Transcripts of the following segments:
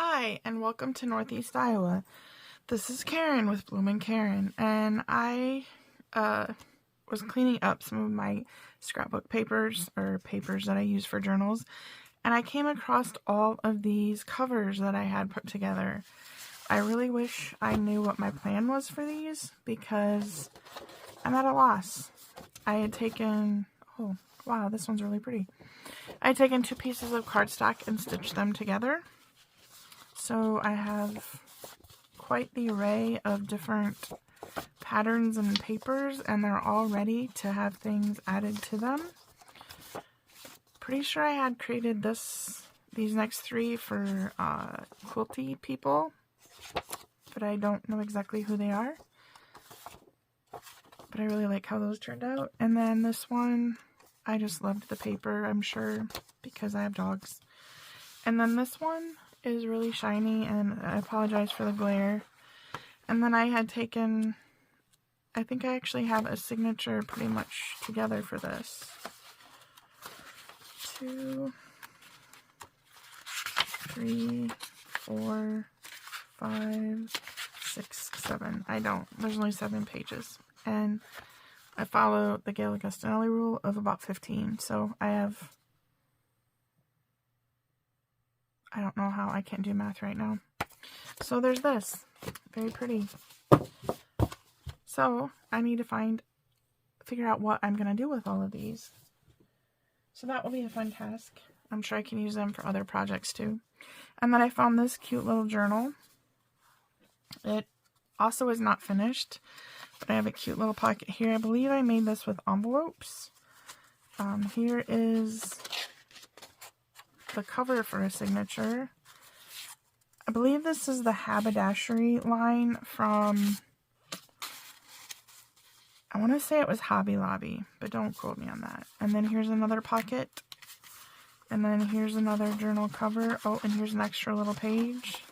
Hi, and welcome to Northeast Iowa. This is Karen with Bloomin' Karen, and I was cleaning up some of my scrapbook papers, or papers that I use for journals, and I came across all of these covers that I had put together. I really wish I knew what my plan was for these, because I'm at a loss. I had taken, oh wow, this one's really pretty. I had taken 2 pieces of cardstock and stitched them together. So I have quite the array of different patterns and papers, and they're all ready to have things added to them. Pretty sure I had created these next 3 for quilty people, but I don't know exactly who they are. But I really like how those turned out. And then this one, I just loved the paper, I'm sure, because I have dogs. And then this one is really shiny, and I apologize for the glare. And then I had taken, I think I actually have a signature pretty much together for this. 2, 3, 4, 5, 6, 7. There's only 7 pages. And I follow the Gail Augustinelli rule of about 15. So I don't know how, I can't do math right now. So there's this. Very pretty. So I need to figure out what I'm going to do with all of these. So that will be a fun task. I'm sure I can use them for other projects too. And then I found this cute little journal. It also is not finished, but I have a cute little pocket here. I believe I made this with envelopes. Here is the cover for a signature. I believe this is the haberdashery line from, I want to say it was Hobby Lobby, but don't quote me on that. And then here's another pocket. And then here's another journal cover. Oh, and here's an extra little page.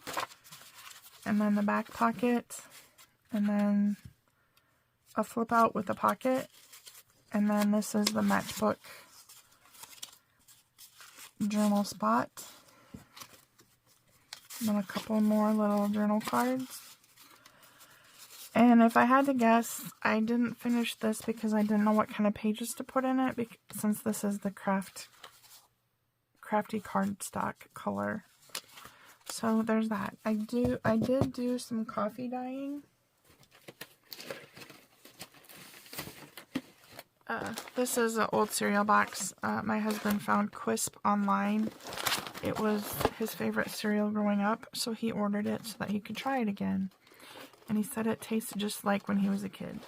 And then the back pocket. And then a flip out with a pocket. And then this is the matchbook journal spot. And then a couple more little journal cards. And if I had to guess, I didn't finish this because I didn't know what kind of pages to put in it, since this is the crafty cardstock color. So there's that. I did do some coffee dyeing. This is an old cereal box. My husband found Quisp online. It was his favorite cereal growing up, so he ordered it so that he could try it again. And he said it tasted just like when he was a kid.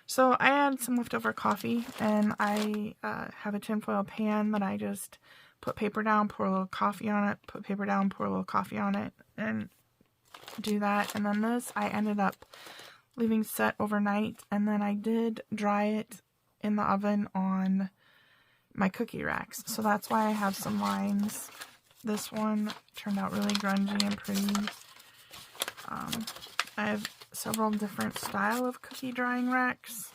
So I had some leftover coffee, and I have a tinfoil pan that I just put paper down, pour a little coffee on it, put paper down, pour a little coffee on it, and do that. And then this I ended up leaving set overnight, and then I did dry it in the oven on my cookie racks. So that's why I have some lines. This one turned out really grungy and pretty. I have several different style of cookie drying racks.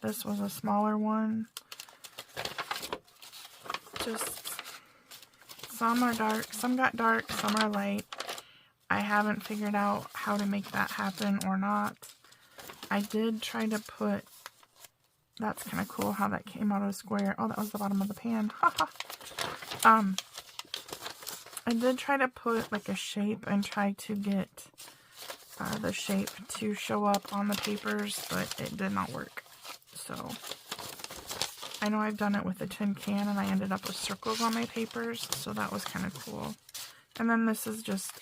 This was a smaller one. Just some are dark, some got dark, some are light. I haven't figured out how to make that happen or not. I did try to put, that's kind of cool how that came out of a square. Oh, that was the bottom of the pan. I did try to put like a shape and try to get the shape to show up on the papers, but it did not work. So I know I've done it with a tin can, and I ended up with circles on my papers, so that was kind of cool. And then this is just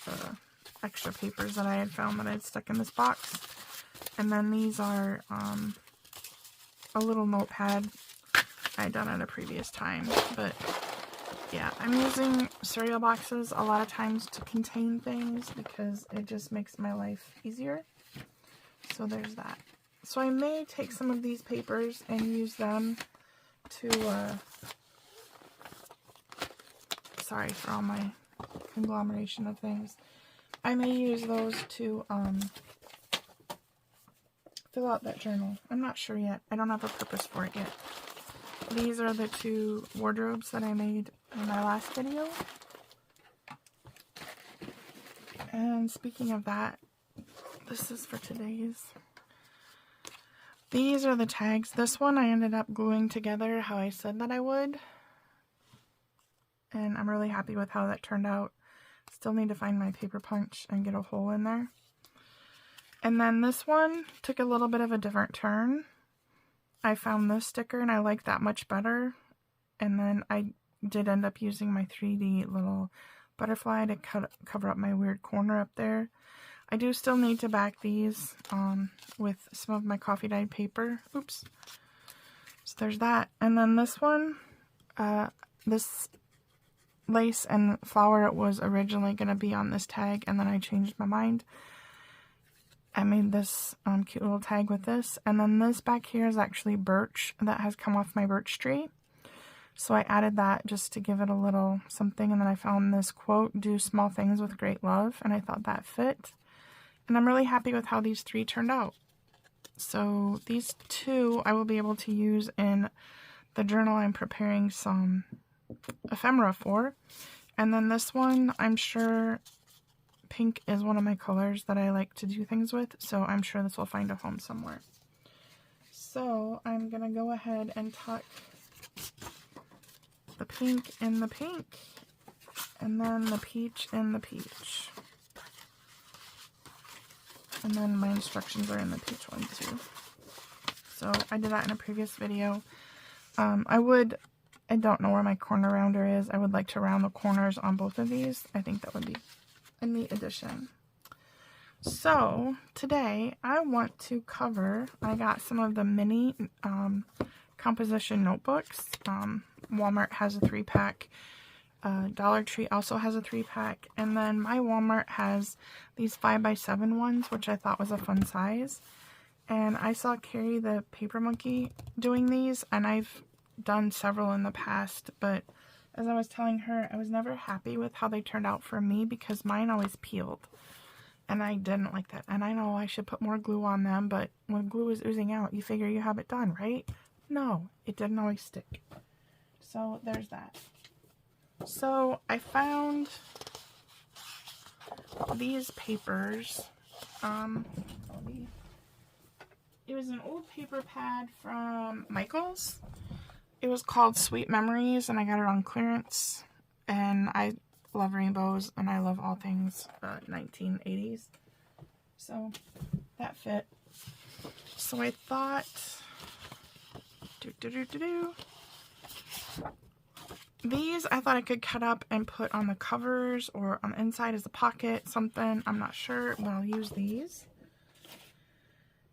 extra papers that I had found that I had stuck in this box. And then these are a little notepad I had done at a previous time. But yeah, I'm using cereal boxes a lot of times to contain things because it just makes my life easier. So there's that. So I may take some of these papers and use them to, sorry for all my conglomeration of things. I may use those to fill out that journal. I'm not sure yet. I don't have a purpose for it yet. These are the 2 wardrobes that I made in my last video. And speaking of that, this is for today's. These are the tags. This one I ended up gluing together how I said that I would. And I'm really happy with how that turned out. Still need to find my paper punch and get a hole in there. And then this one took a little bit of a different turn. I found this sticker and I like that much better. And then I did end up using my 3D little butterfly to cover up my weird corner up there. I do still need to back these with some of my coffee dyed paper. Oops. So there's that. And then this one, this lace and flower was originally going to be on this tag, and then I changed my mind. I made this cute little tag with this. And then this back here is actually birch that has come off my birch tree. So I added that just to give it a little something. And then I found this quote, "Do small things with great love." And I thought that fit. And I'm really happy with how these 3 turned out. So these 2 I will be able to use in the journal I'm preparing some ephemera for. And then this one, I'm sure pink is one of my colors that I like to do things with. So I'm sure this will find a home somewhere. So I'm going to go ahead and tuck the pink in the pink. And then the peach in the peach. And then my instructions are in the peach one too. So I did that in a previous video. I don't know where my corner rounder is. I would like to round the corners on both of these. I think that would be a neat addition. So today I want to cover, I got some of the mini composition notebooks. Walmart has a 3-pack. Dollar Tree also has a 3-pack, and then my Walmart has these 5x7 ones, which I thought was a fun size. And I saw Carrie the paper monkey doing these, and I've done several in the past, but as I was telling her, I was never happy with how they turned out for me because mine always peeled, and I didn't like that. And I know I should put more glue on them, but when glue is oozing out, you figure you have it done, right? No, it didn't always stick. So there's that. So I found these papers. It was an old paper pad from Michael's. It was called Sweet Memories, and I got it on clearance. And I love rainbows, and I love all things 1980s. So that fit. So I thought, these I thought I could cut up and put on the covers or on the inside as a pocket, something. I'm not sure, but I'll use these.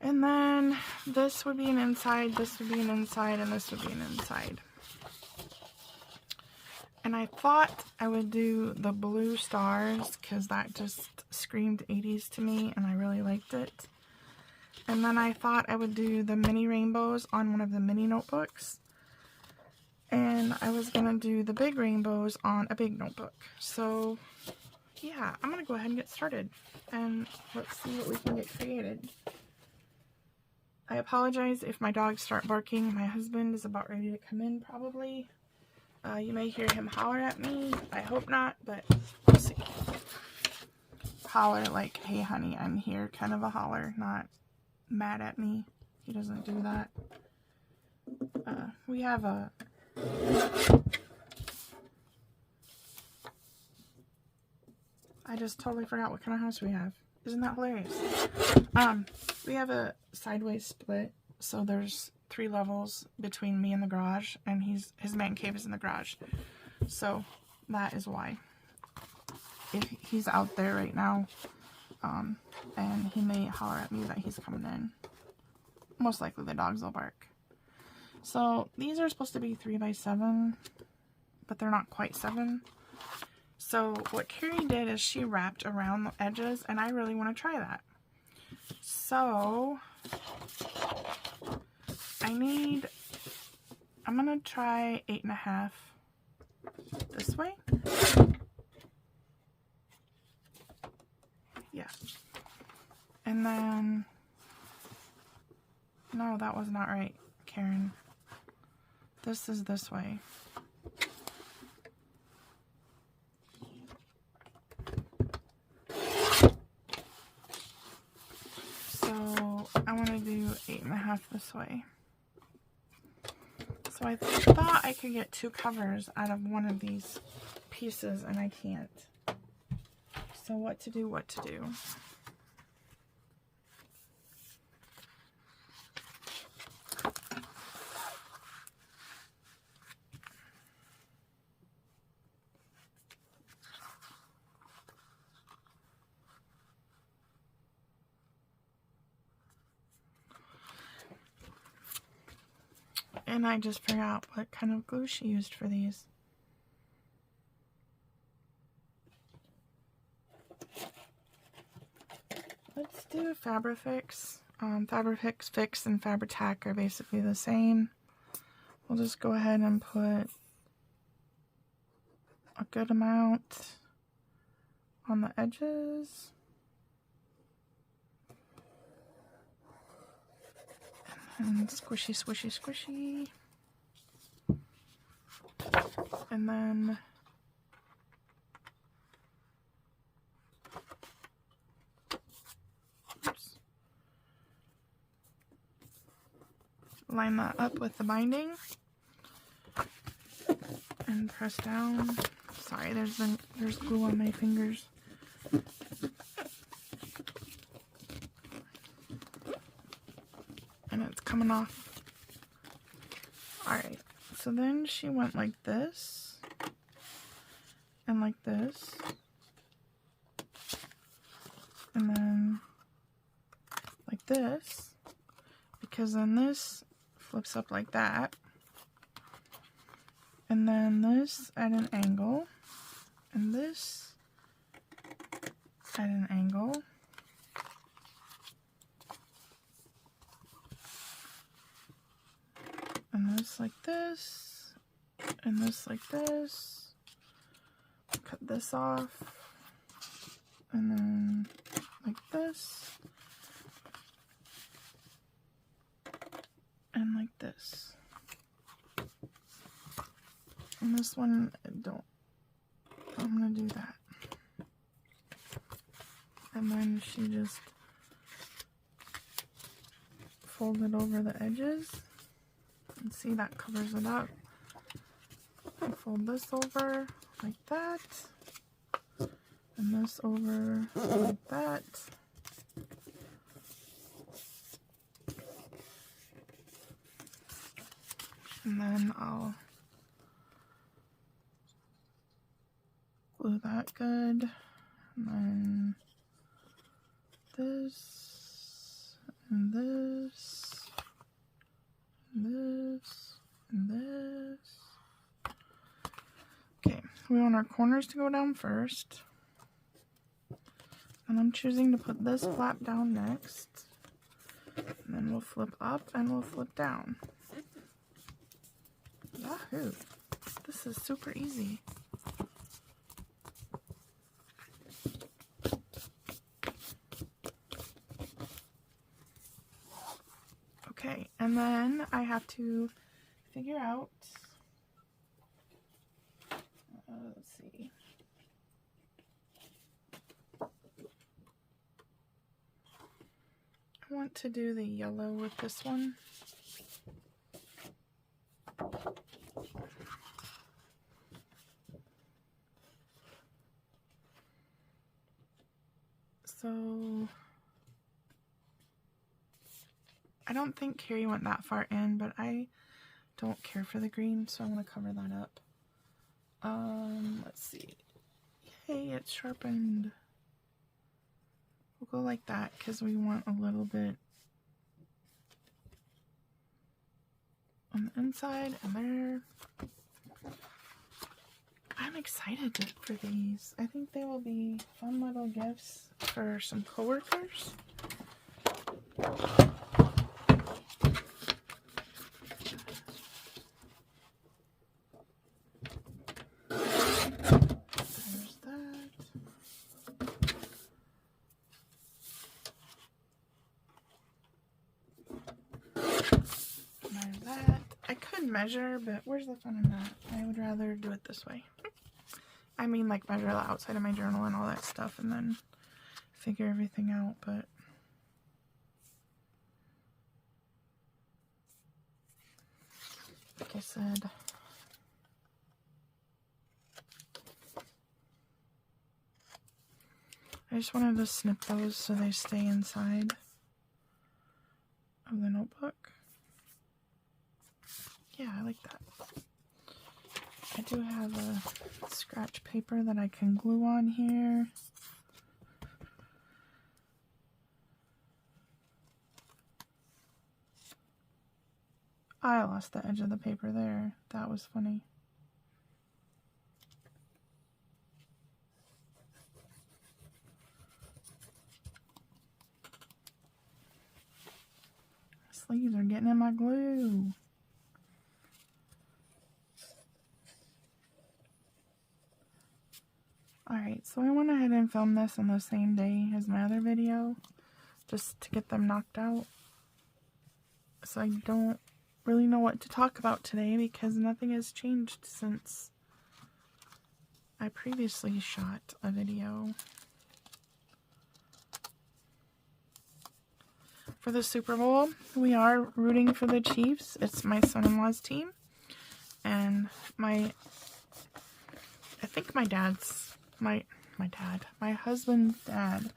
And then this would be an inside, this would be an inside, and this would be an inside. And I thought I would do the blue stars because that just screamed 80s to me and I really liked it. And then I thought I would do the mini rainbows on one of the mini notebooks. And I was going to do the big rainbows on a big notebook. So, yeah, I'm going to go ahead and get started. And let's see what we can get created. I apologize if my dogs start barking. My husband is about ready to come in, probably. You may hear him holler at me. I hope not, but we'll see. Holler like, "Hey, honey, I'm here," kind of a holler, not mad at me. He doesn't do that. We have a... I just totally forgot what kind of house we have. Isn't that hilarious? We have a sideways split, so there's 3 levels between me and the garage, and his man cave is in the garage. So that is why. If he's out there right now, and he may holler at me that he's coming in. Most likely the dogs will bark. So these are supposed to be 3x7, but they're not quite 7. So what Carrie did is she wrapped around the edges, and I really want to try that. So I'm gonna try 8.5 this way. Yeah. And then, no, that was not right, Karen. This is this way. I want to do 8.5 this way. So I thought I could get 2 covers out of one of these pieces, and I can't. So what to do, what to do. And I just forgot what kind of glue she used for these. Let's do Fabrifix. Fabrifix Fix and Fabri-Tac are basically the same. We'll just go ahead and put a good amount on the edges. And squishy, squishy, squishy. And then oops, line that up with the binding and press down. Sorry, there's glue on my fingers. And it's coming off. Alright, so then she went like this, and like this, and then like this, because then this flips up like that, and then this at an angle, and this at an angle. And this like this, and this like this. Cut this off, and then like this, and like this. And this one, I'm gonna do that. And then she just folded over the edges. And see, that covers it up. I fold this over like that, and this over like that. And then I'll glue that good. And then this, and this, and this, and this. Okay, we want our corners to go down first. And I'm choosing to put this flap down next. And then we'll flip up and we'll flip down. Yahoo! This is super easy. Okay, and then I have to figure out, let's see. I want to do the yellow with this one. So I don't think Carrie went that far in, but I don't care for the green, so I'm going to cover that up. Let's see. Yay, it's sharpened. We'll go like that because we want a little bit on the inside and there. I'm excited for these. I think they will be fun little gifts for some coworkers. Measure, but where's the fun in that? I would rather do it this way. I mean, like, measure the outside of my journal and all that stuff and then figure everything out, but like I said, I just wanted to snip those so they stay inside of the notebook. Yeah, I like that. I do have a scratch paper that I can glue on here. I lost the edge of the paper there. That was funny. Sleeves are getting in my glue. Alright, so I went ahead and filmed this on the same day as my other video, just to get them knocked out. So I don't really know what to talk about today because nothing has changed since I previously shot a video. For the Super Bowl, we are rooting for the Chiefs. It's my son-in-law's team. And I think my husband's dad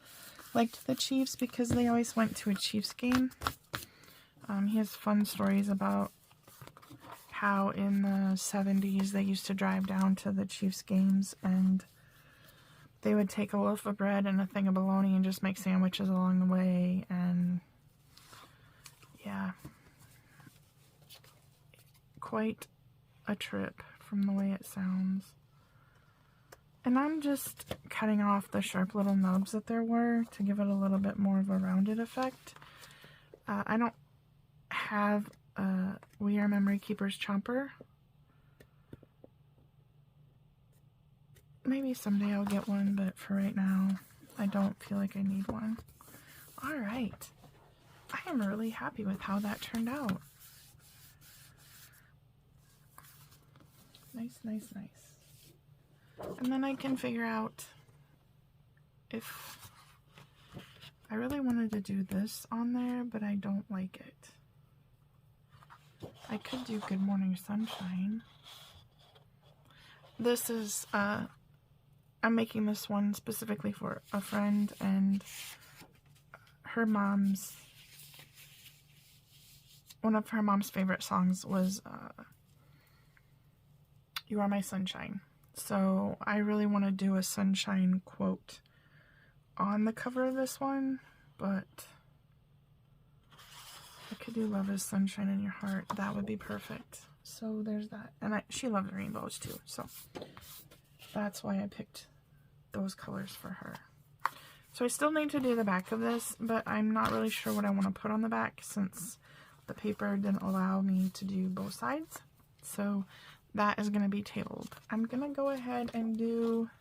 liked the Chiefs because they always went to a Chiefs game. He has fun stories about how in the 70s they used to drive down to the Chiefs games and they would take a loaf of bread and a thing of bologna and just make sandwiches along the way, and yeah, quite a trip from the way it sounds. And I'm just cutting off the sharp little nubs that there were to give it a little bit more of a rounded effect. I don't have a We Are Memory Keepers chomper. Maybe someday I'll get one, but for right now, I don't feel like I need one. Alright. I am really happy with how that turned out. Nice, nice, nice. And then I can figure out if I really wanted to do this on there, but I don't like it. I could do Good Morning Sunshine. This is, I'm making this one specifically for a friend, and one of her mom's favorite songs was You Are My Sunshine. So I really want to do a sunshine quote on the cover of this one, but I could do Love is Sunshine in Your Heart. That would be perfect. So there's that. And she loves rainbows too, so that's why I picked those colors for her. So I still need to do the back of this, but I'm not really sure what I want to put on the back since the paper didn't allow me to do both sides. So that is going to be tabled. I'm going to go ahead and do,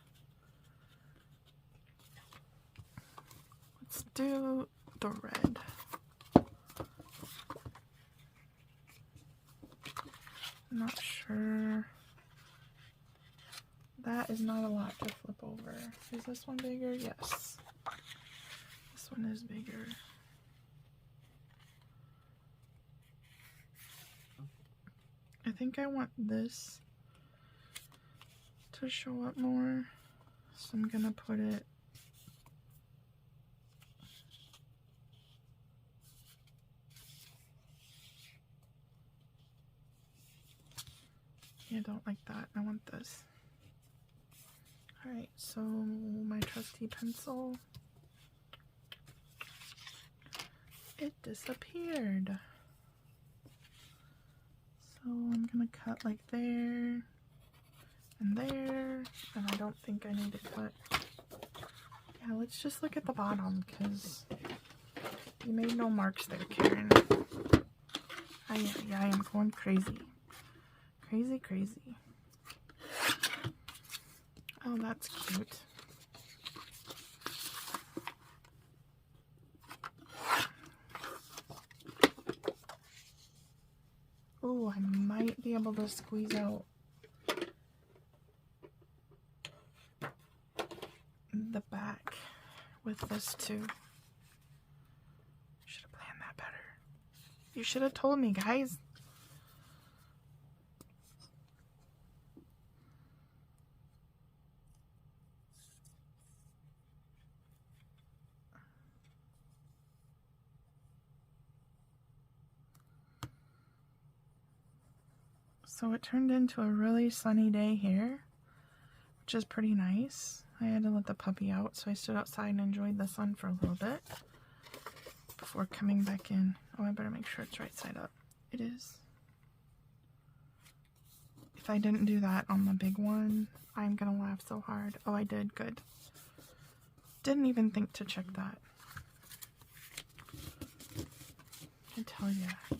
let's do the red. I'm not sure. That is not a lot to flip over. Is this one bigger? Yes. This one is bigger. I think I want this to show up more, so I'm gonna put it I don't like that. I want this. Alright, so my trusty pencil, it disappeared. So I'm gonna cut like there and there, and I don't think I need to cut. Yeah, let's just look at the bottom because you made no marks there, Karen. I am going crazy. Crazy, crazy. Oh, that's cute. Oh, I might be able to squeeze out the back with this too. Should have planned that better. You should have told me, guys. So it turned into a really sunny day here, which is pretty nice. I had to let the puppy out, so I stood outside and enjoyed the sun for a little bit before coming back in. Oh, I better make sure it's right side up. It is. If I didn't do that on the big one, I'm gonna laugh so hard. Oh, I did. Good. Didn't even think to check that. I tell ya.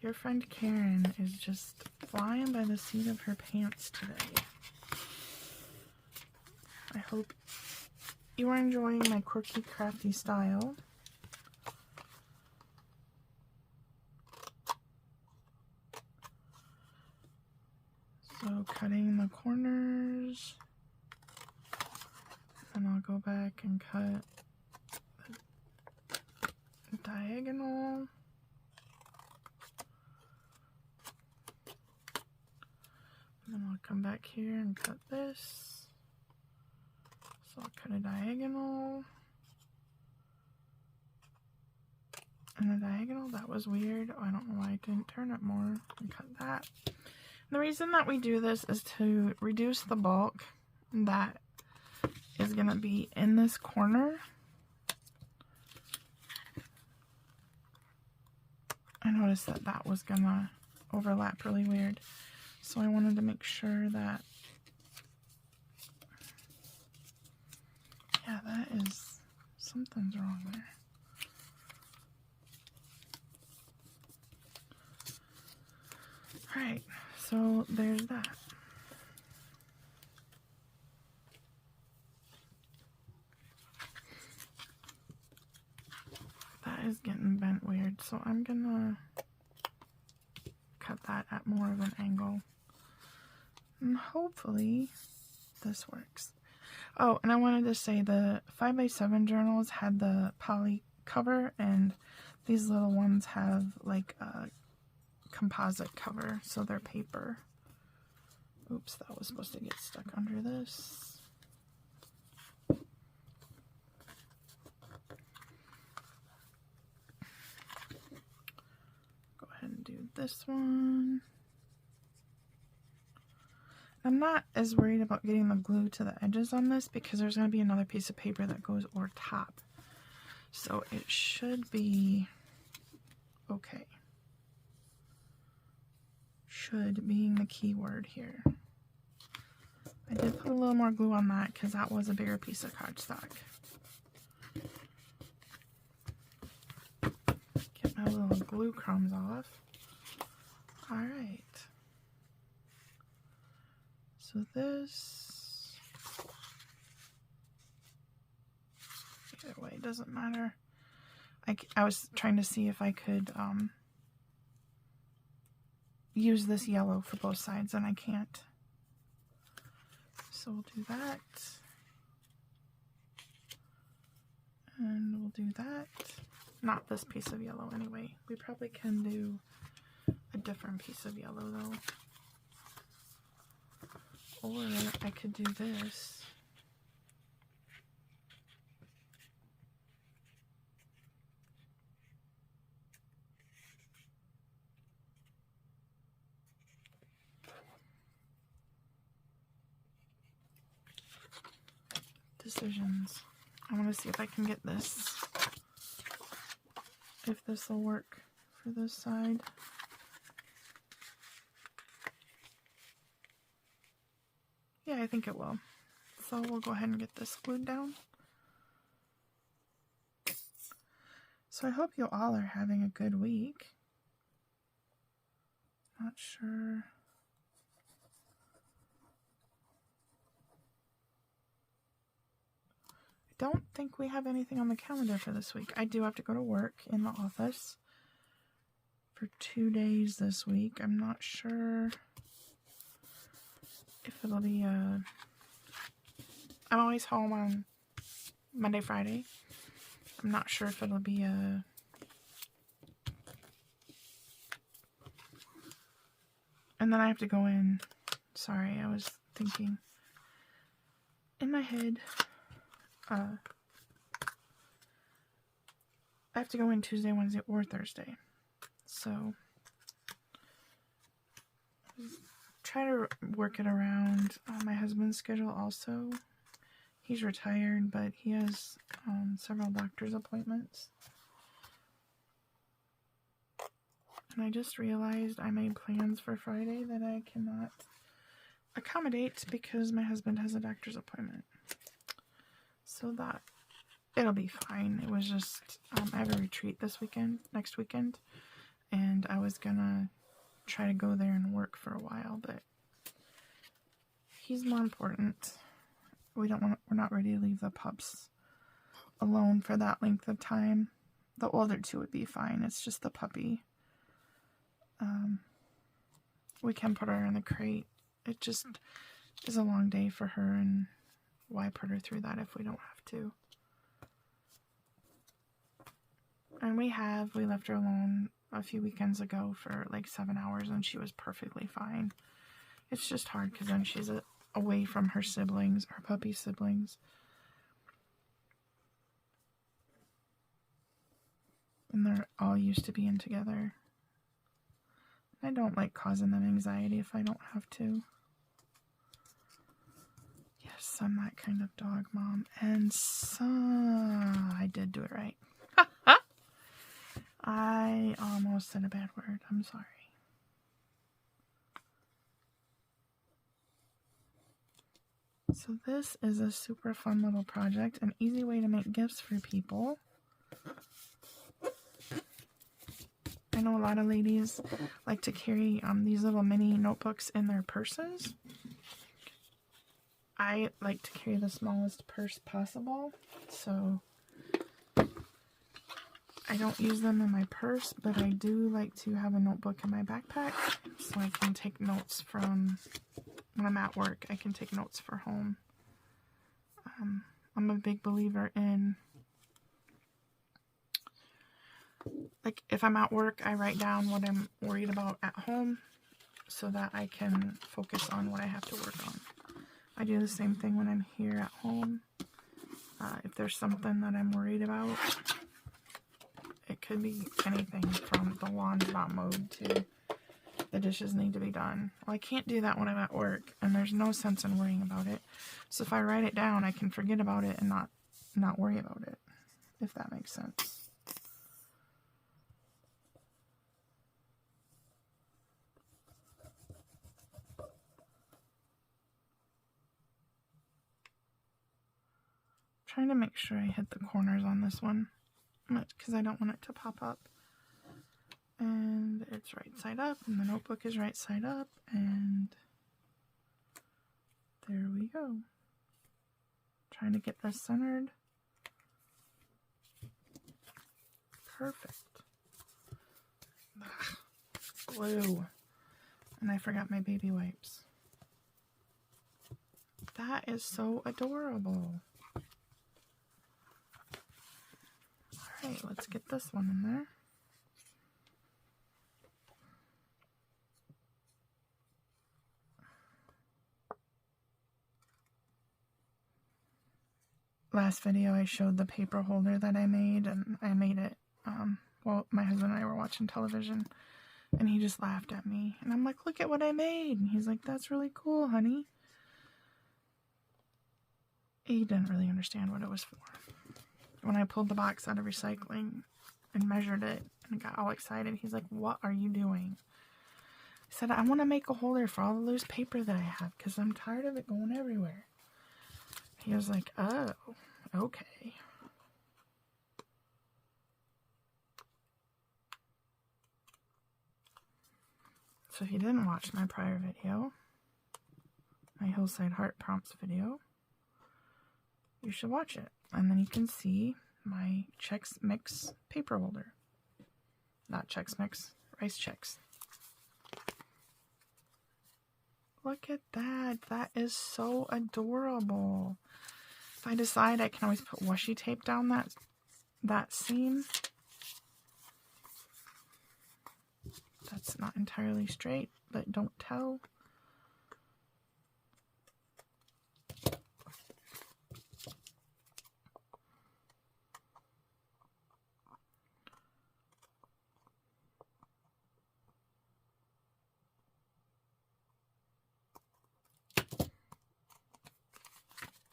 Your friend Karen is just flying by the seat of her pants today. I hope you are enjoying my quirky, crafty style. So cutting the corners, and I'll go back and cut the diagonal. And then I'll come back here and cut this. So I'll cut a diagonal. And a diagonal, that was weird. I don't know why I didn't turn it more. And cut that. The reason that we do this is to reduce the bulk that is going to be in this corner. I noticed that that was going to overlap really weird. So I wanted to make sure that, yeah, that is, something's wrong there. Alright, so there's that. That is getting bent weird, so I'm gonna cut that at more of an angle. And hopefully this works. Oh, and I wanted to say the 5x7 journals had the poly cover, and these little ones have like a composite cover, so they're paper. Oops, that was supposed to get stuck under this. Go ahead and do this one. I'm not as worried about getting the glue to the edges on this because there's going to be another piece of paper that goes over top. So it should be okay. Should being the key word here. I did put a little more glue on that because that was a bigger piece of cardstock. Get my little glue crumbs off. Alright. So this, either way, it doesn't matter. I was trying to see if I could use this yellow for both sides, and I can't. So we'll do that. And we'll do that. Not this piece of yellow anyway. We probably can do a different piece of yellow though. Or I could do this. Decisions. I want to see if I can get this. If this will work for this side. Yeah, I think it will. So we'll go ahead and get this glued down. So I hope you all are having a good week. Not sure. I don't think we have anything on the calendar for this week. I do have to go to work in the office for 2 days this week. I'm not sure if it'll be I'm always home on Monday, Friday. I'm not sure if it'll be and then I have to go in. Sorry, I was thinking in my head. I have to go in Tuesday, Wednesday, or Thursday. So try to work it around my husband's schedule also. He's retired, but he has several doctor's appointments. And I just realized I made plans for Friday that I cannot accommodate because my husband has a doctor's appointment. So that it'll be fine. It was just I have a retreat next weekend, and I was gonna try to go there and work for a while, but he's more important. We're not ready to leave the pups alone for that length of time. The older two would be fine. It's just the puppy. We can put her in the crate. It just is a long day for her, and why put her through that if we don't have to? And we left her alone a few weekends ago for like 7 hours, and she was perfectly fine. It's just hard because then she's away from her siblings, her puppy siblings. And they're all used to being together. I don't like causing them anxiety if I don't have to. Yes, I'm that kind of dog mom. And so I did do it right. I almost said a bad word. I'm sorry. So this is a super fun little project, an easy way to make gifts for people. I know a lot of ladies like to carry these little mini notebooks in their purses. I like to carry the smallest purse possible, so I don't use them in my purse, but I do like to have a notebook in my backpack so I can take notes from when I'm at work. I can take notes for home. I'm a big believer in, like, if I'm at work, I write down what I'm worried about at home so that I can focus on what I have to work on. I do the same thing when I'm here at home. If there's something that I'm worried about, it could be anything from the lawn's not mowed to the dishes need to be done. Well, I can't do that when I'm at work, and there's no sense in worrying about it. So if I write it down, I can forget about it and not worry about it, if that makes sense. Trying to make sure I hit the corners on this one because I don't want it to pop up. And it's right side up, and the notebook is right side up, and there we go. Trying to get this centered. Perfect. Ugh, glue. And I forgot my baby wipes. That is so adorable. Alright, let's get this one in there. Last video I showed the paper holder that I made, and I made it, well, my husband and I were watching television, and he just laughed at me, and I'm like, look at what I made, and he's like, that's really cool, honey. He didn't really understand what it was for. When I pulled the box out of recycling and measured it and got all excited, he's like, what are you doing? I said, I want to make a holder for all the loose paper that I have, because I'm tired of it going everywhere. He was like, oh, okay. So if you didn't watch my prior video, my Hillside Heart Prompts video, you should watch it. And then you can see my Chex Mix paper holder. Not Chex Mix, Rice Chex. Look at that. That is so adorable. If I decide, I can always put washi tape down that seam. That's not entirely straight, but don't tell.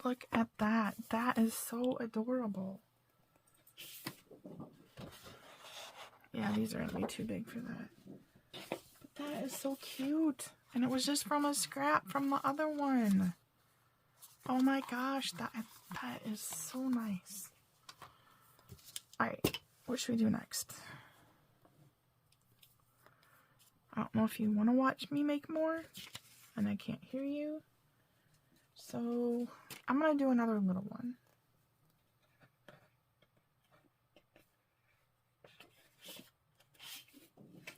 Look at that. That is so adorable. Yeah, these are going to be too big for that. But that is so cute. And it was just from a scrap from the other one. Oh my gosh, that is so nice. Alright, what should we do next? I don't know if you want to watch me make more, and I can't hear you. So, I'm going to do another little one.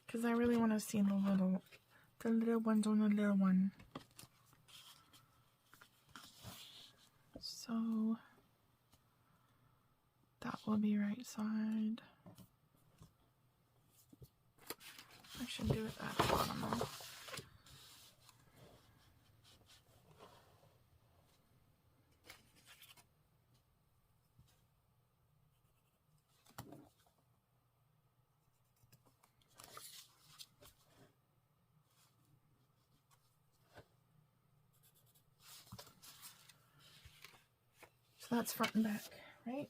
Because I really want to see the little ones on the little one. So, that will be right side. I should do it at the bottom though. So that's front and back, right?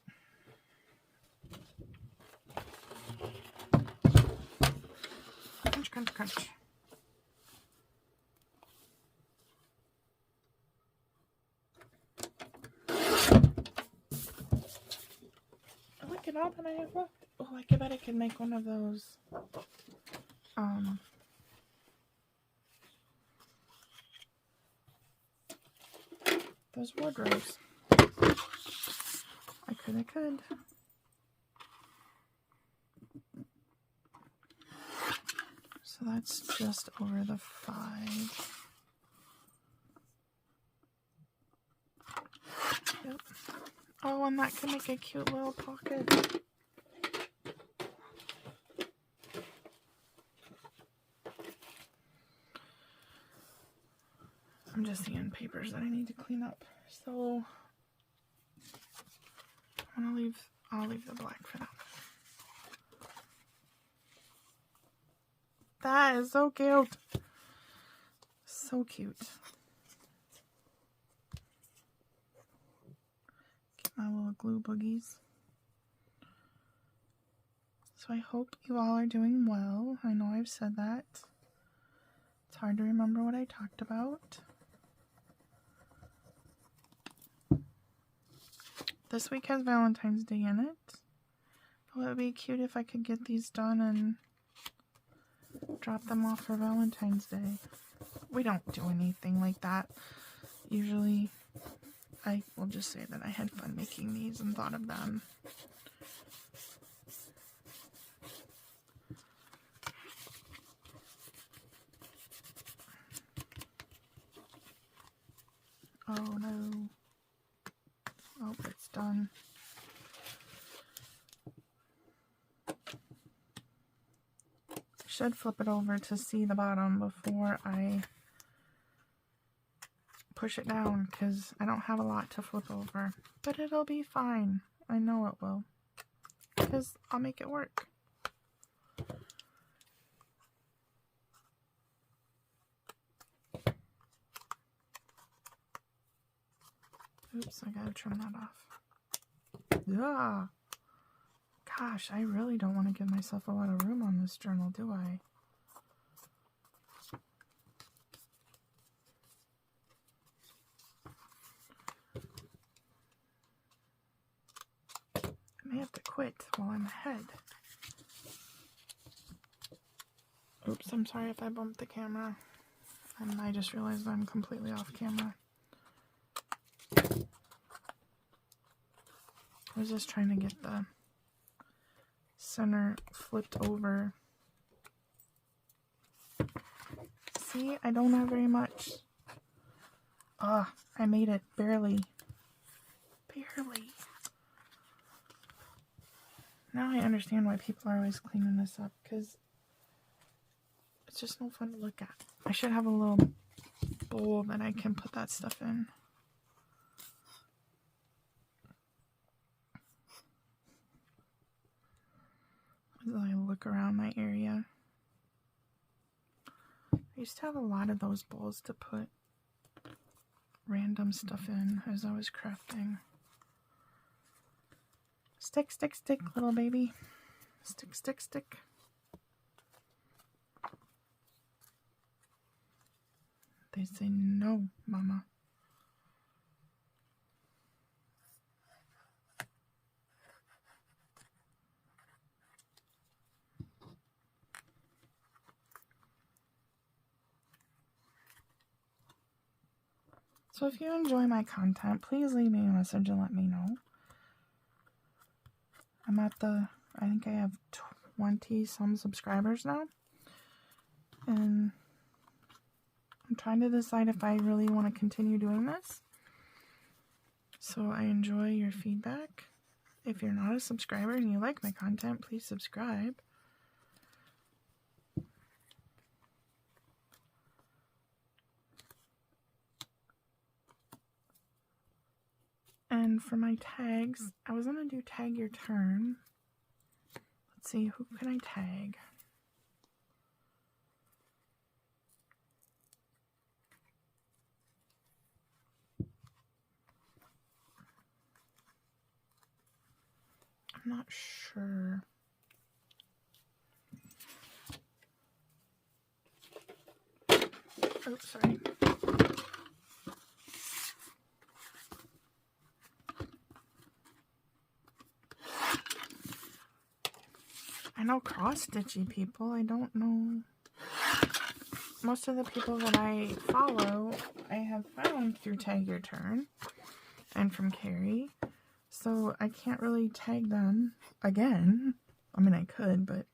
Crunch, crunch, crunch. Look at all that I have left. Oh, I bet I could make one of those. Those wardrobes. I could. So that's just over the 5. Yep. Oh, and that can make a cute little pocket. I'm just seeing papers that I need to clean up. So I'll leave the black for that. That is so cute. So cute. Get my little glue boogies. So I hope you all are doing well. I know I've said that. It's hard to remember what I talked about. This week has Valentine's Day in it. Oh, it would be cute if I could get these done and drop them off for Valentine's Day. We don't do anything like that. Usually, I will just say that I had fun making these and thought of them. Oh no. Oh, it's done. Should flip it over to see the bottom before I push it down because I don't have a lot to flip over. But it'll be fine. I know it will. Because I'll make it work. Oops, I gotta trim that off. Yeah. Gosh, I really don't want to give myself a lot of room on this journal, do I? I may have to quit while I'm ahead. Oops, I'm sorry if I bumped the camera. And I just realized I'm completely off camera. I was just trying to get the center flipped over. See, I don't have very much. Ah, I made it barely. Barely. Now I understand why people are always cleaning this up, because it's just no fun to look at. I should have a little bowl that I can put that stuff in. As I look around my area. I used to have a lot of those bowls to put random stuff in as I was crafting. Stick, stick, stick, little baby. Stick, stick, stick. They say no, Mama. So if you enjoy my content, please leave me a message and let me know. I'm at I think I have 20 some subscribers now. And I'm trying to decide if I really want to continue doing this. So I enjoy your feedback. If you're not a subscriber and you like my content, please subscribe. And for my tags, I was going to do tag your turn. Let's see, who can I tag? I'm not sure. Oh, sorry. I know cross-stitchy people. I don't know. Most of the people that I follow, I have found through Tag Your Turn and from Carrie. So I can't really tag them again. I mean, I could, but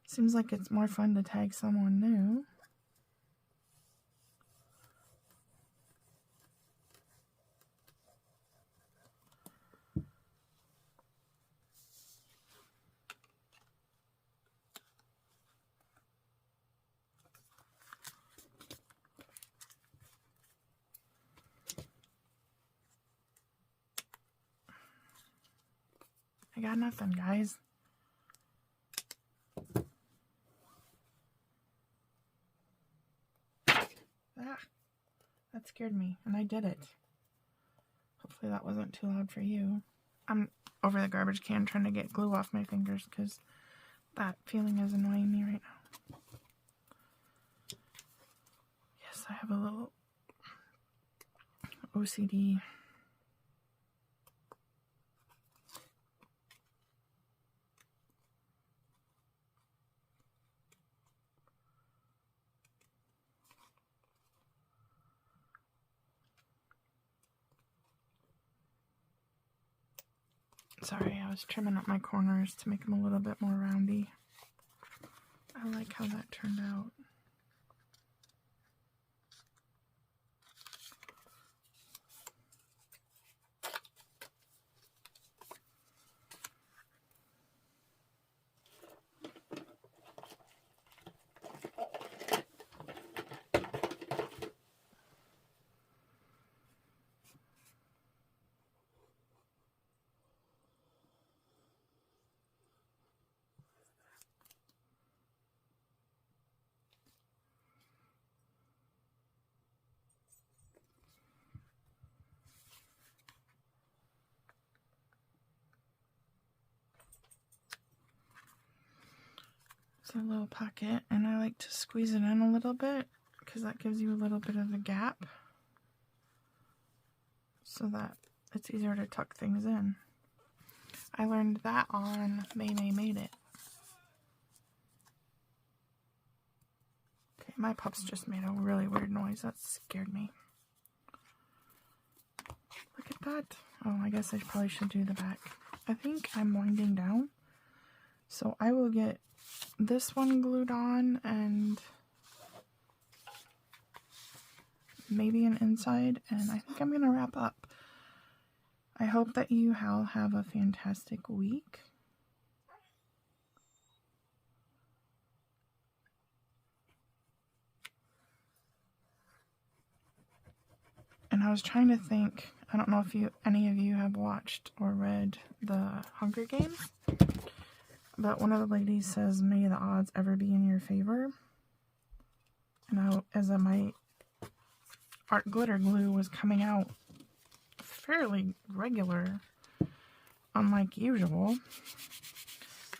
seems like it's more fun to tag someone new. I got nothing, guys. Ah, that scared me, and I did it. Hopefully that wasn't too loud for you. I'm over the garbage can trying to get glue off my fingers because that feeling is annoying me right now. Yes, I have a little OCD. Sorry, I was trimming up my corners to make them a little bit more roundy. I like how that turned out. It's a little pocket, and I like to squeeze it in a little bit because that gives you a little bit of a gap so that it's easier to tuck things in. I learned that on May Made It. Okay, my pups just made a really weird noise. That scared me. Look at that. Oh, I guess I probably should do the back. I think I'm winding down. So I will get this one glued on and maybe an inside, and I think I'm going to wrap up. I hope that you all have a fantastic week. And I was trying to think, I don't know if any of you have watched or read the Hunger Games, but one of the ladies says, "May the odds ever be in your favor." And as my art glitter glue was coming out fairly regular, unlike usual.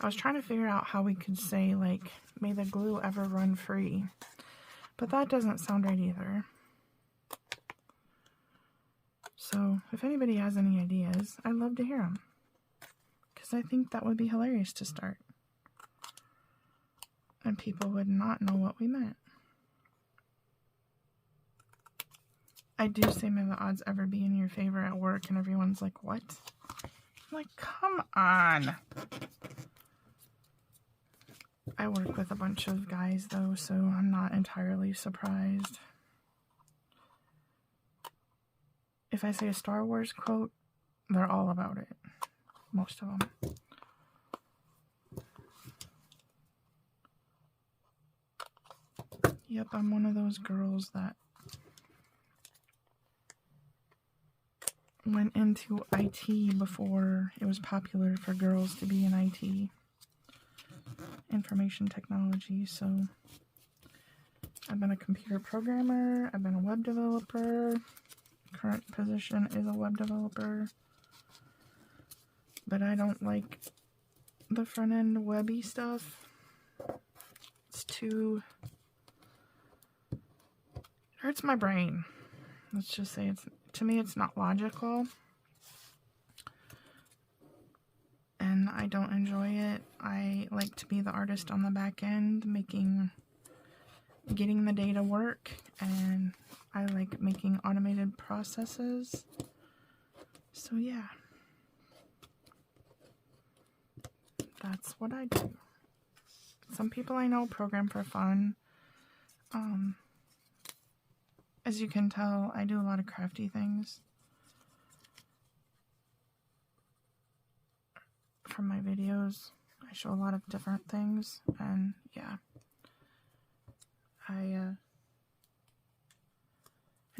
I was trying to figure out how we could say, like, may the glue ever run free. But that doesn't sound right either. So, if anybody has any ideas, I'd love to hear them. Because I think that would be hilarious to start. And people would not know what we meant. I do say, may the odds ever be in your favor at work, and everyone's like, what? I'm like, come on. I work with a bunch of guys, though, so I'm not entirely surprised. If I say a Star Wars quote, they're all about it. Most of them. Yep, I'm one of those girls that went into IT before it was popular for girls to be in IT. Information technology, so I've been a computer programmer, I've been a web developer. Current position is a web developer, but I don't like the front end webby stuff. It's too, it hurts my brain. Let's just say to me it's not logical, and I don't enjoy it. I like to be the artist on the back end, getting the data work, and I like making automated processes. So yeah, that's what I do. Some people I know program for fun. As you can tell, I do a lot of crafty things from my videos. I show a lot of different things, and yeah, I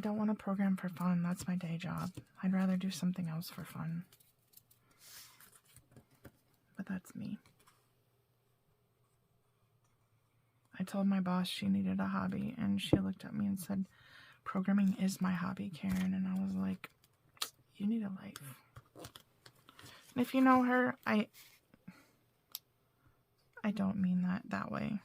don't want to program for fun. That's my day job. I'd rather do something else for fun. But that's me. I told my boss she needed a hobby, and she looked at me and said, programming is my hobby, Karen. And I was like, you need a life. And if you know her, I don't mean that way.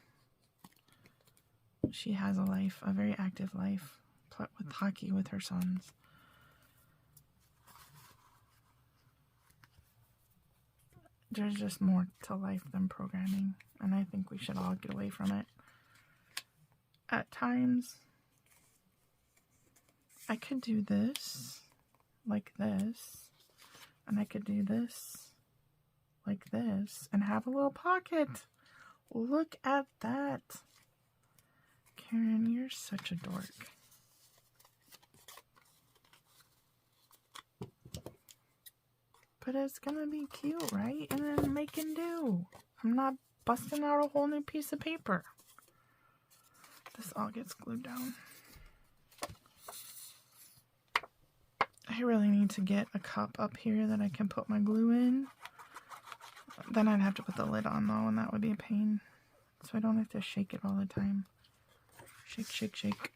She has a life, a very active life, with hockey with her sons. There's just more to life than programming, and I think we should all get away from it. At times, I could do this, like this, and I could do this, like this, and have a little pocket. Look at that. Karen, you're such a dork. But it's gonna be cute, right? And then make and do. I'm not busting out a whole new piece of paper. This all gets glued down. I really need to get a cup up here that I can put my glue in. Then I'd have to put the lid on though, and that would be a pain. So I don't have to shake it all the time. Shake, shake, shake.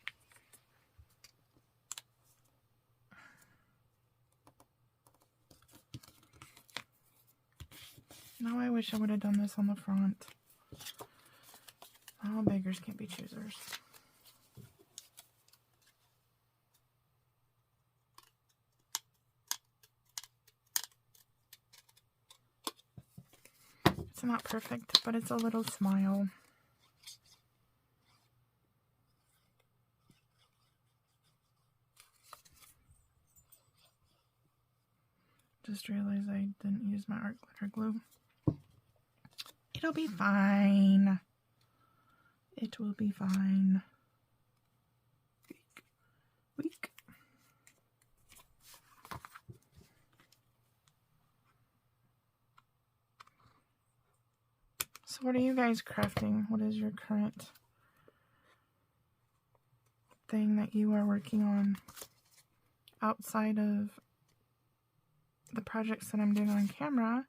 Now I wish I would have done this on the front. Oh, beggars can't be choosers. It's not perfect, but it's a little smile. Just realized I didn't use my art glitter glue. It'll be fine. It will be fine. Weak. So what are you guys crafting? What is your current thing that you are working on outside of the projects that I'm doing on camera?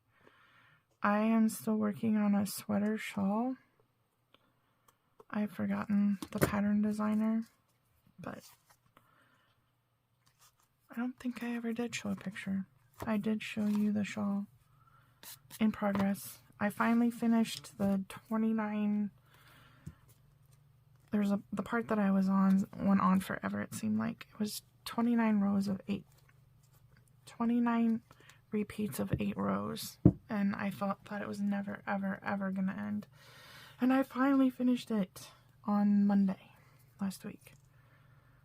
I am still working on a sweater shawl. I've forgotten the pattern designer, but I don't think I ever did show a picture. I did show you the shawl in progress. I finally finished the 29. There's the part that I was on went on forever. It seemed like it was 29 rows of 8, 29 repeats of 8 rows, and I thought it was never ever gonna end. And I finally finished it on Monday last week.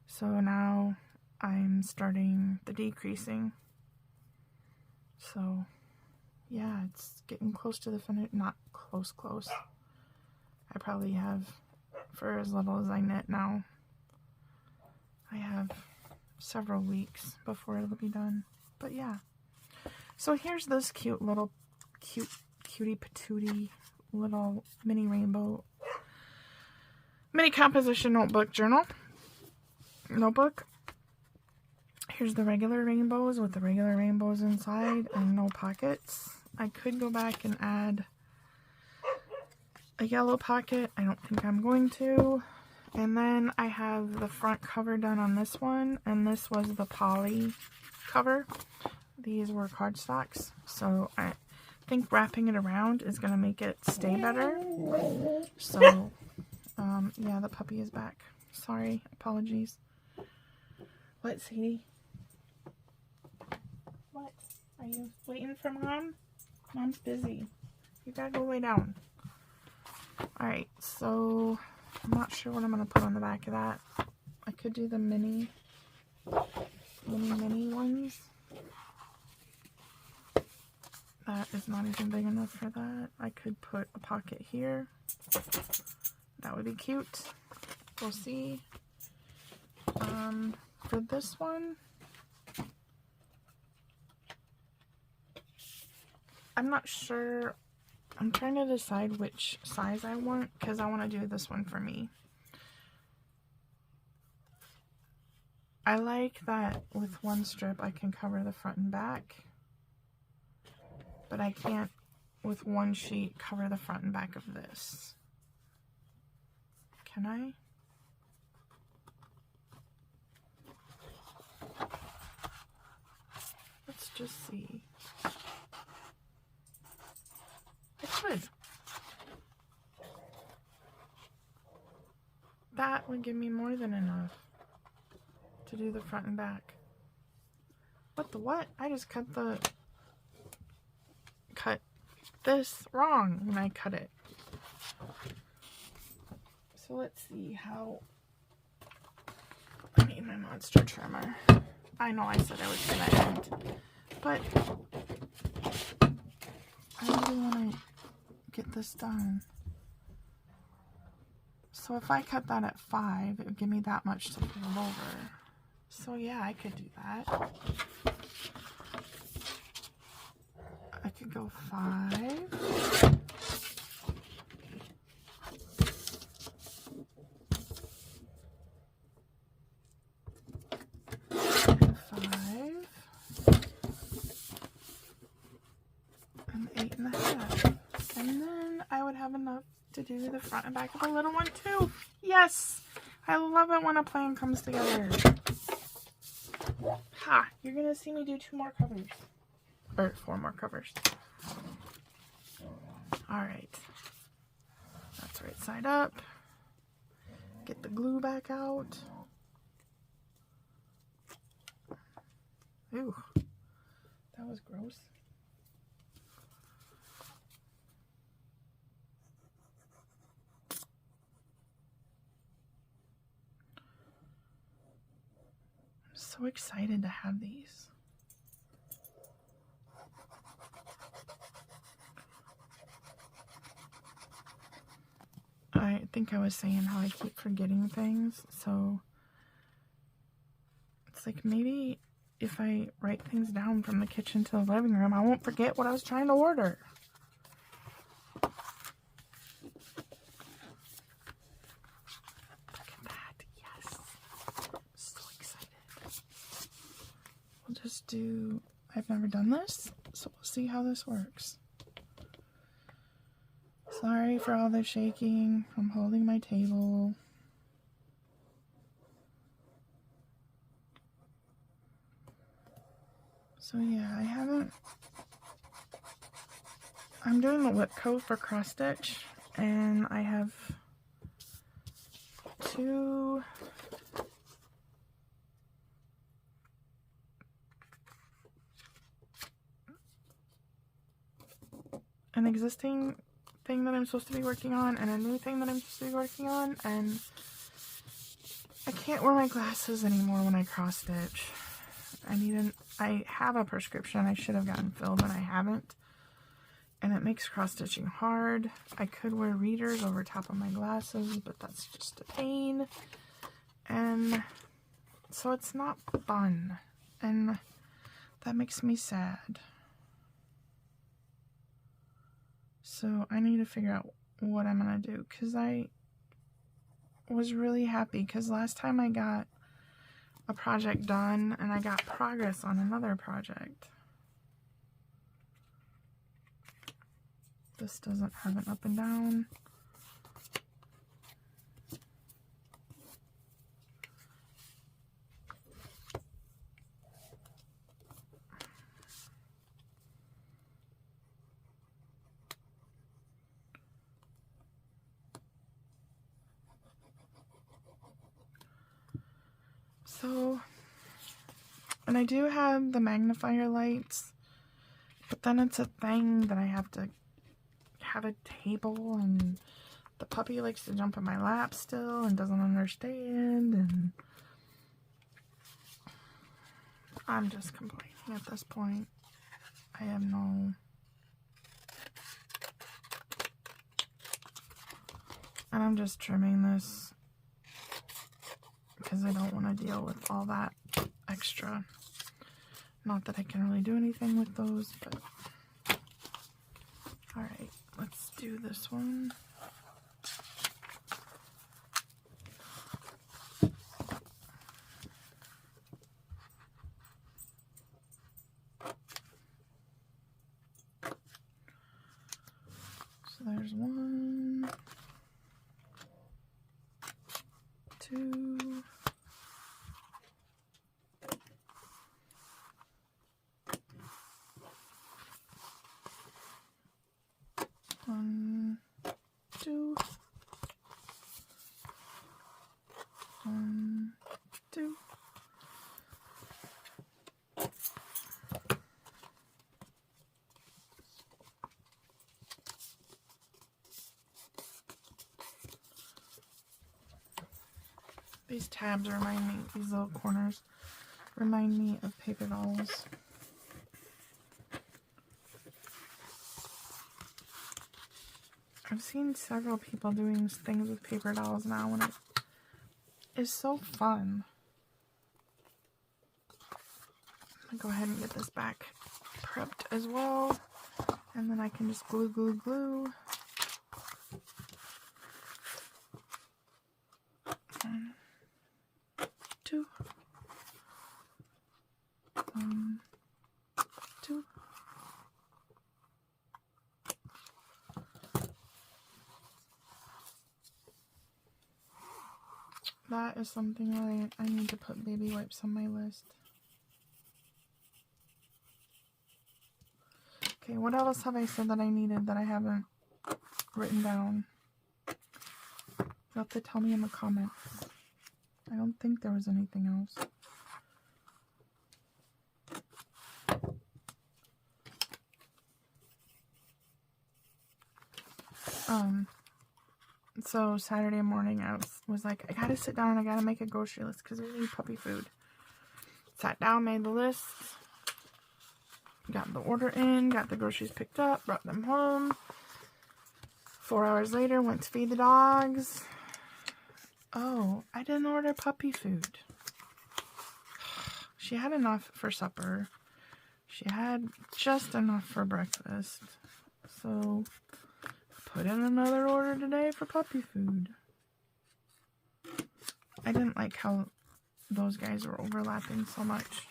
So now I'm starting the decreasing. So yeah, it's getting close to the finish. Not close. I probably have, for as little as I knit now, I have several weeks before it'll be done. But yeah. So here's this cutie patootie little mini rainbow, mini composition notebook. Here's the regular rainbows with the regular rainbows inside and no pockets. I could go back and add a yellow pocket. I don't think I'm going to. And then I have the front cover done on this one, and this was the poly cover. These were cardstocks, so I think wrapping it around is going to make it stay better. So, yeah, the puppy is back. Sorry, apologies. What, Sadie? What? Are you waiting for Mom? Mom's busy. You gotta go lay down. Alright, so I'm not sure what I'm going to put on the back of that. I could do the mini ones. That is not even big enough for that. I could put a pocket here. That would be cute. We'll see. For this one, I'm not sure. I'm trying to decide which size I want, because I want to do this one for me. I like that with one strip I can cover the front and back, but I can't with one sheet cover the front and back of this. Can I? Let's just see. I could. That would give me more than enough to do the front and back. What the what? I just cut this wrong when I cut it. So let's see how. I need my monster trimmer. I know I said I was gonna end, but I really want to get this done. So if I cut that at 5, it would give me that much to fold over. So yeah, I could do that. I could go 5. 5. And 8.5. And then I would have enough to do the front and back of the little one too. Yes! I love it when a plan comes together. Ha! You're gonna see me do 2 more covers. Or 4 more covers. Alright. That's right side up. Get the glue back out. Ooh. That was gross. So excited to have these. I think I was saying how I keep forgetting things, so it's like maybe if I write things down from the kitchen to the living room, I won't forget what I was trying to order. Look at that, yes. So excited. We'll just do, I've never done this, so we'll see how this works. Sorry for all the shaking. I'm holding my table. So yeah, I'm doing the lip coat for cross stitch, and I have an existing thing that I'm supposed to be working on and a new thing that I'm supposed to be working on, and I can't wear my glasses anymore when I cross stitch. I have a prescription I should have gotten filled, and I haven't, and it makes cross stitching hard. I could wear readers over top of my glasses, but that's just a pain, and so it's not fun, and that makes me sad. So I need to figure out what I'm gonna do, because I was really happy because last time I got a project done and I got progress on another project. This doesn't have an up and down. So, and I do have the magnifier lights, but then it's a thing that I have to have a table, and the puppy likes to jump in my lap still and doesn't understand, and I'm just complaining at this point. I have no... And I'm just trimming this because I don't want to deal with all that extra. Not that I can really do anything with those, but... Alright, let's do this one. So there's 1, 2, 1, 2, 1, 2. These tabs remind me, these little corners remind me of paper dolls. I've seen several people doing things with paper dolls now, and it is so fun. I'm gonna go ahead and get this back prepped as well, and then I can just glue, glue, glue. 1, 2, 1, 2. That is something that I need to put baby wipes on my list. Okay, what else have I said that I needed that I haven't written down? You'll have to tell me in the comments. I don't think there was anything else. So Saturday morning I was like, I gotta sit down and I gotta make a grocery list because we need puppy food. Sat down, made the list, got the order in, got the groceries picked up, brought them home. 4 hours later, went to feed the dogs. Oh, I didn't order puppy food. She had enough for supper. She had just enough for breakfast. So put in another order today for puppy food. I didn't like how those guys were overlapping so much.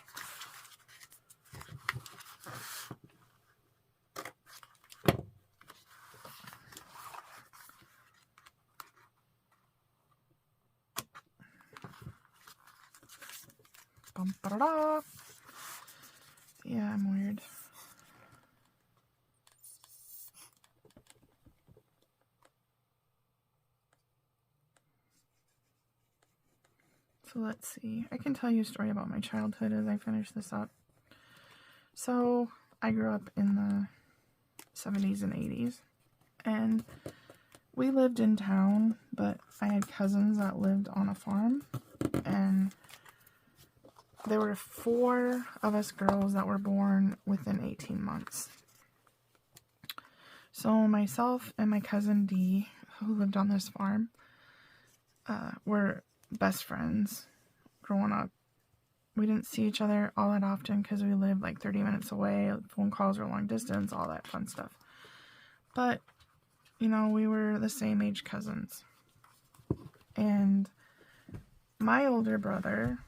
Yeah, I'm weird. So let's see. I can tell you a story about my childhood as I finish this up. So I grew up in the 70s and 80s. And we lived in town, but I had cousins that lived on a farm. And there were 4 of us girls that were born within 18 months. So myself and my cousin Dee, who lived on this farm, were best friends growing up. We didn't see each other all that often because we lived like 30 minutes away. Phone calls were long distance, all that fun stuff. But, you know, we were the same age cousins. And my older brother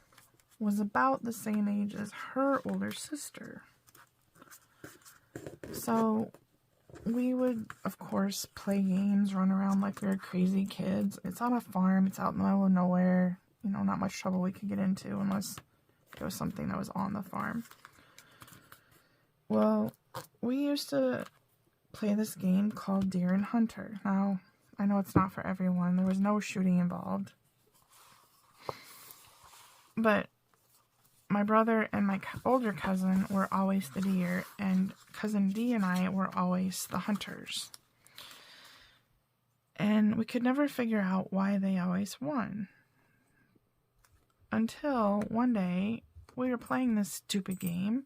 was about the same age as her older sister. So we would, of course, play games, run around like we were crazy kids. It's on a farm. It's out in the middle of nowhere. You know, not much trouble we could get into unless it was something that was on the farm. Well, we used to play this game called Deer and Hunter. Now, I know it's not for everyone. There was no shooting involved. But my brother and my older cousin were always the deer, and cousin Dee and I were always the hunters. And we could never figure out why they always won. Until one day, we were playing this stupid game.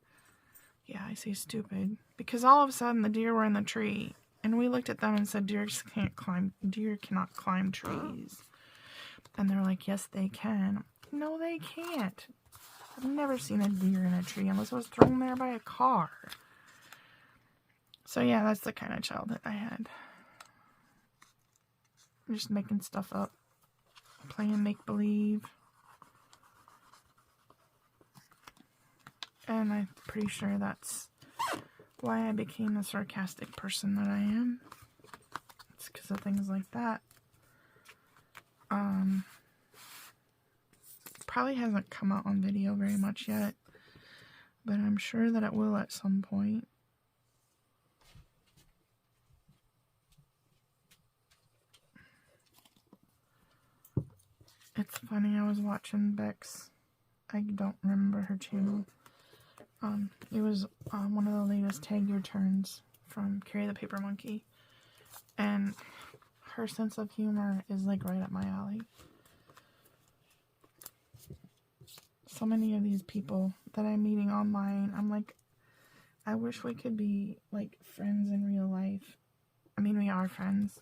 Yeah, I say stupid. Because all of a sudden, the deer were in the tree. And we looked at them and said, deer cannot climb trees. And they're like, yes, they can. No, they can't. I've never seen a deer in a tree unless it was thrown there by a car. So yeah, that's the kind of childhood I had. Just making stuff up. Playing make-believe. And I'm pretty sure that's why I became the sarcastic person that I am. It's because of things like that. Probably hasn't come out on video very much yet, but I'm sure that it will at some point. It's funny, I was watching Bex. I don't remember her channel. It was one of the latest Tag Your Turns from Carrie the Paper Monkey. And her sense of humor is like right up my alley. So many of these people that I'm meeting online, I'm like, I wish we could be like friends in real life. I mean, we are friends.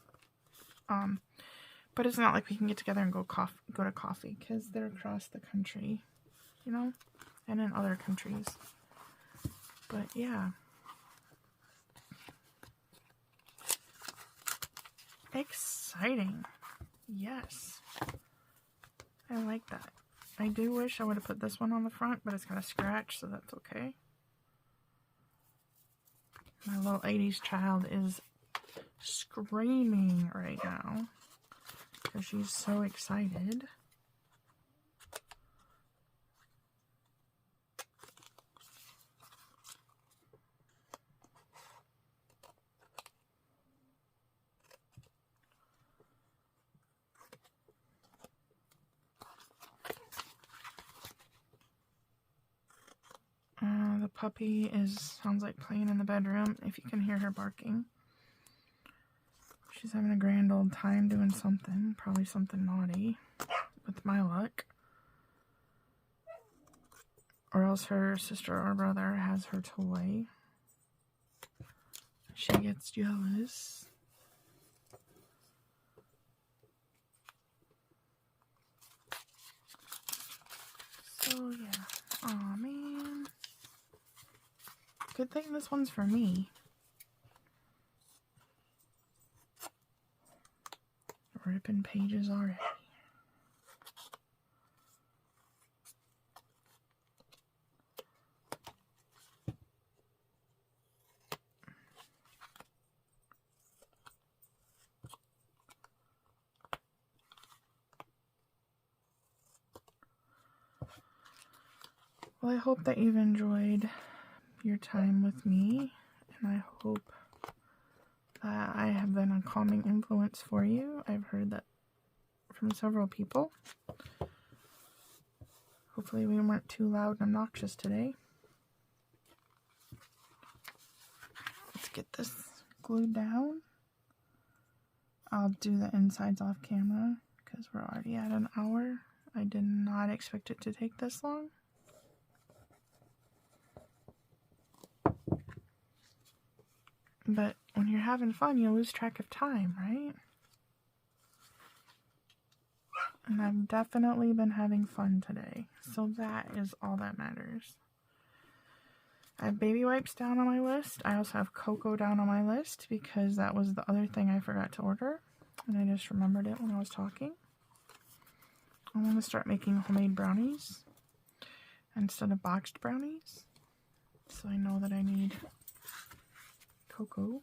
But it's not like we can get together and go to coffee because they're across the country, you know, and in other countries. But yeah. Exciting. Yes. I like that. I do wish I would have put this one on the front, but it's got a scratch, so that's okay. My little 80s child is screaming right now because she's so excited. The puppy sounds like playing in the bedroom, if you can hear her barking. She's having a grand old time doing something, probably something naughty, with my luck. Or else her sister or brother has her toy. She gets jealous. So yeah. Aw, man. Good thing this one's for me. Ripping pages already. Well, I hope that you've enjoyed your time with me, and I hope that I have been a calming influence for you. I've heard that from several people. Hopefully we weren't too loud and obnoxious today. Let's get this glued down. I'll do the insides off camera because we're already at an hour. I did not expect it to take this long. But when you're having fun, you lose track of time, right? And I've definitely been having fun today. So that is all that matters. I have baby wipes down on my list. I also have cocoa down on my list because that was the other thing I forgot to order. And I just remembered it when I was talking. I want to start making homemade brownies instead of boxed brownies. So I know that I need cocoa.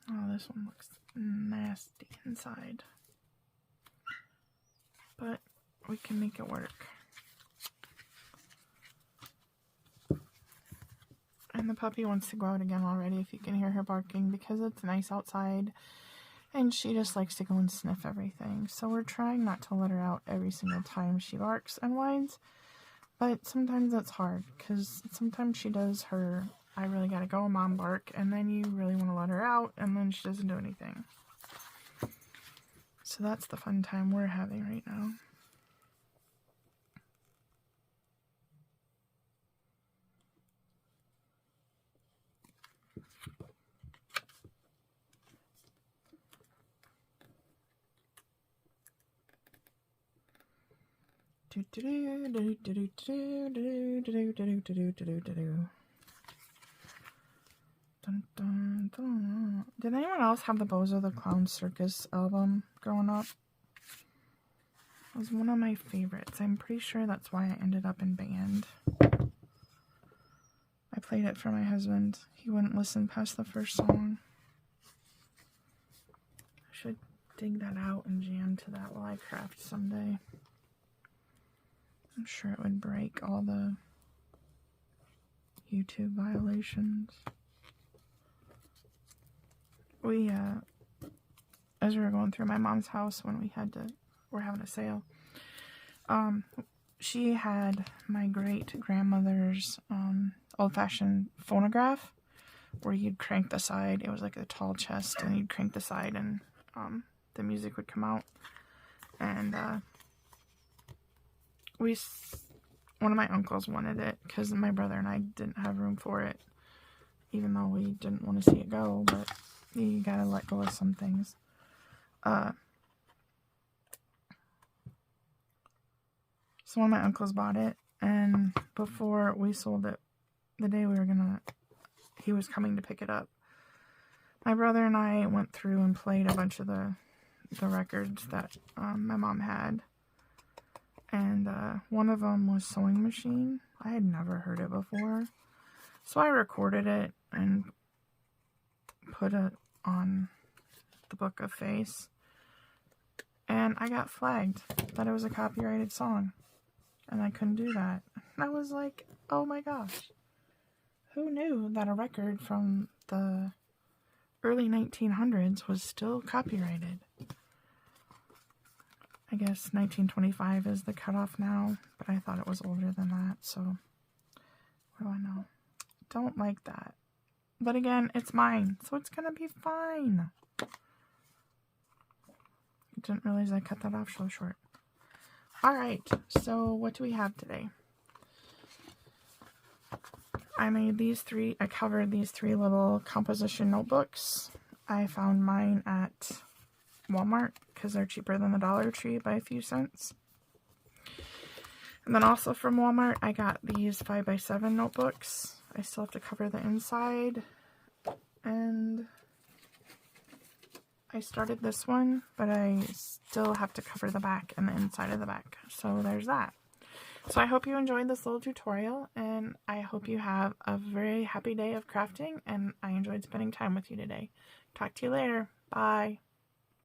Oh, this one looks nasty inside. But we can make it work. And the puppy wants to go out again already, if you can hear her barking, because it's nice outside. And she just likes to go and sniff everything. So we're trying not to let her out every single time she barks and whines. But sometimes that's hard, because sometimes she does her, I really gotta go, mom bark, and then you really want to let her out, and then she doesn't do anything. So that's the fun time we're having right now. Did anyone else have the Bozo the Clown Circus album growing up? It was one of my favorites. I'm pretty sure that's why I ended up in band. I played it for my husband. He wouldn't listen past the first song. I should dig that out and jam to that while I craft someday. I'm sure it would break all the YouTube violations. We, as we were going through my mom's house when we're having a sale, she had my great-grandmother's old-fashioned phonograph where you'd crank the side. It was like a tall chest, and you'd crank the side, and the music would come out. And one of my uncles wanted it because my brother and I didn't have room for it, even though we didn't want to see it go, but you gotta let go of some things. So one of my uncles bought it, and before we sold it, the day he was coming to pick it up, my brother and I went through and played a bunch of the records that my mom had. And one of them was Sewing Machine. I had never heard it before. So I recorded it and put it on the Book of Face. And I got flagged that it was a copyrighted song. And I couldn't do that. And I was like, oh my gosh. Who knew that a record from the early 1900s was still copyrighted? I guess 1925 is the cutoff now, but I thought it was older than that, so what do I know? Don't like that. But again, it's mine, so it's gonna be fine. I didn't realize I cut that off so short. Alright, so what do we have today? I covered these 3 little composition notebooks. I found mine at Walmart because they're cheaper than the Dollar Tree by a few cents. And then also from Walmart, I got these 5x7 notebooks. I still have to cover the inside. And I started this one, but I still have to cover the back and the inside of the back. So there's that. So I hope you enjoyed this little tutorial, and I hope you have a very happy day of crafting, and I enjoyed spending time with you today. Talk to you later. Bye.